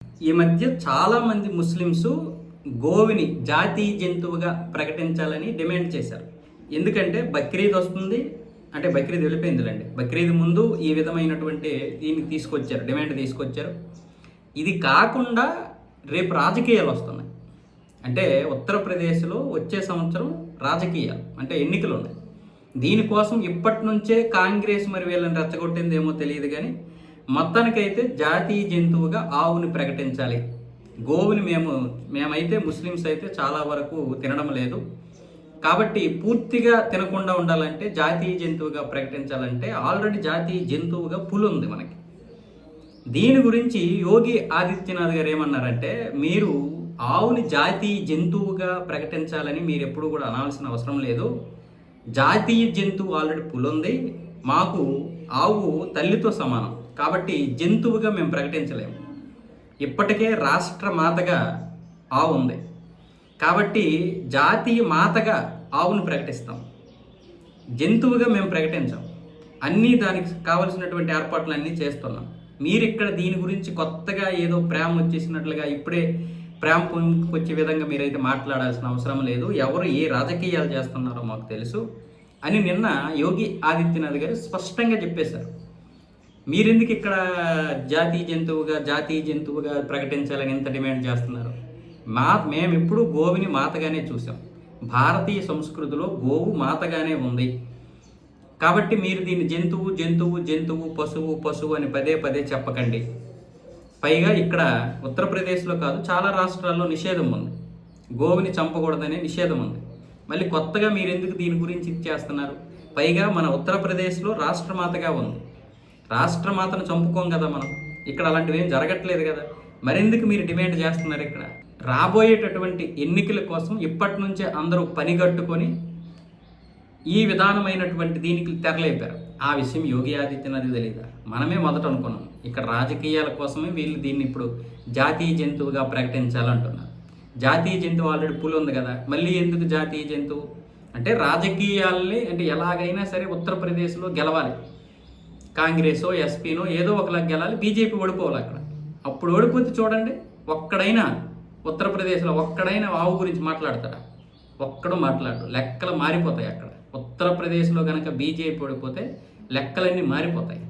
ఈ మధ్య చాలామంది ముస్లిమ్స్ గోవిని జాతీయ జంతువుగా ప్రకటించాలని డిమాండ్ చేశారు. ఎందుకంటే బక్రీద్ వస్తుంది, అంటే బక్రీద్ వెళ్ళిపోయిందిలేండి. బక్రీద్ ముందు ఈ విధమైనటువంటి దీన్ని తీసుకొచ్చారు, డిమాండ్ తీసుకొచ్చారు. ఇది కాకుండా రేపు రాజకీయాలు వస్తున్నాయి. అంటే ఉత్తరప్రదేశ్లో వచ్చే సంవత్సరం రాజకీయాలు, అంటే ఎన్నికలు ఉన్నాయి. దీనికోసం ఇప్పటి నుంచే కాంగ్రెస్ మరి వీళ్ళని రెచ్చగొట్టిందేమో తెలియదు, కానీ మొత్తానికైతే జాతీయ జంతువుగా ఆవుని ప్రకటించాలి. గోవుని మేమైతే ముస్లిమ్స్ అయితే చాలా వరకు తినడం లేదు, కాబట్టి పూర్తిగా తినకుండా ఉండాలంటే జాతీయ జంతువుగా ప్రకటించాలంటే ఆల్రెడీ జాతీయ జంతువుగా పులి ఉంది మనకి. దీని గురించి యోగి ఆదిత్యనాథ్ గారు ఏమన్నారంటే, మీరు ఆవుని జాతీయ జంతువుగా ప్రకటించాలని మీరు ఎప్పుడు కూడా అనాల్సిన అవసరం లేదు. జాతీయ జంతువు ఆల్రెడీ పులి ఉంది, మాకు ఆవు తల్లితో సమానం, కాబట్టి జంతువుగా మేము ప్రకటించలేము. ఇప్పటికే రాష్ట్ర మాతగా ఆవు ఉంది, కాబట్టి జాతీయ మాతగా ఆవును ప్రకటిస్తాం, జంతువుగా మేము ప్రకటించాం. అన్నీ దానికి కావలసినటువంటి ఏర్పాట్లు అన్నీ చేస్తున్నాం. మీరు ఇక్కడ దీని గురించి కొత్తగా ఏదో ప్రేమ వచ్చేసినట్లుగా ఇప్పుడే ప్రేమ పొందుకొచ్చే విధంగా మీరైతే మాట్లాడాల్సిన అవసరం లేదు. ఎవరు ఏ రాజకీయాలు చేస్తున్నారో మాకు తెలుసు అని నిన్న యోగి ఆదిత్యనాథ్ గారు స్పష్టంగా చెప్పేశారు. మీరెందుకు ఇక్కడ జాతీయ జంతువుగా ప్రకటించాలని ఎంత డిమాండ్ చేస్తున్నారు? మేము ఎప్పుడు గోవుని మాతగానే చూసాం. భారతీయ సంస్కృతిలో గోవు మాతగానే ఉంది, కాబట్టి మీరు దీన్ని జంతువు పశువు అని పదే పదే చెప్పకండి. పైగా ఇక్కడ ఉత్తరప్రదేశ్లో కాదు, చాలా రాష్ట్రాల్లో నిషేధం ఉంది, గోవుని చంపకూడదనే నిషేధం ఉంది. మళ్ళీ కొత్తగా మీరు ఎందుకు దీని గురించి ఇచ్చేస్తున్నారు? పైగా మన ఉత్తరప్రదేశ్లో రాష్ట్రమాతగా ఉంది, రాష్ట్రమాతను చంపుకోం కదా మనం. ఇక్కడ అలాంటివి ఏం జరగట్లేదు కదా, మరెందుకు మీరు డిమాండ్ చేస్తున్నారు? ఇక్కడ రాబోయేటటువంటి ఎన్నికల కోసం ఇప్పటి నుంచే అందరూ పనిగట్టుకొని ఈ విధానమైనటువంటి దీనికి తెరలేపారు. ఆ విషయం యోగి ఆదిత్యనాథ్ తెలియదా? మనమే మొదట అనుకున్నాం. ఇక్కడ రాజకీయాల కోసమే వీళ్ళు దీన్ని ఇప్పుడు జాతీయ జంతువుగా ప్రకటించాలంటున్నారు. జాతీయ జంతువు ఆల్రెడీ పులి ఉంది కదా, మళ్ళీ ఎందుకు జాతీయ జంతువు? అంటే రాజకీయాల్ని అంటే ఎలాగైనా సరే ఉత్తరప్రదేశ్లో గెలవాలి, కాంగ్రెసో ఎస్పీనో ఏదో ఒకలా గెలాలి, బీజేపీ ఓడిపోవాలి అక్కడ. అప్పుడు ఓడిపోతే చూడండి, ఒక్కడైనా ఉత్తరప్రదేశ్లో ఒక్కడైనా ఆవు గురించి మాట్లాడతాడా? ఒక్కడు మాట్లాడు. లెక్కలు మారిపోతాయి అక్కడ. ఉత్తరప్రదేశ్లో కనుక బీజేపీ ఓడిపోతే లెక్కలన్నీ మారిపోతాయి.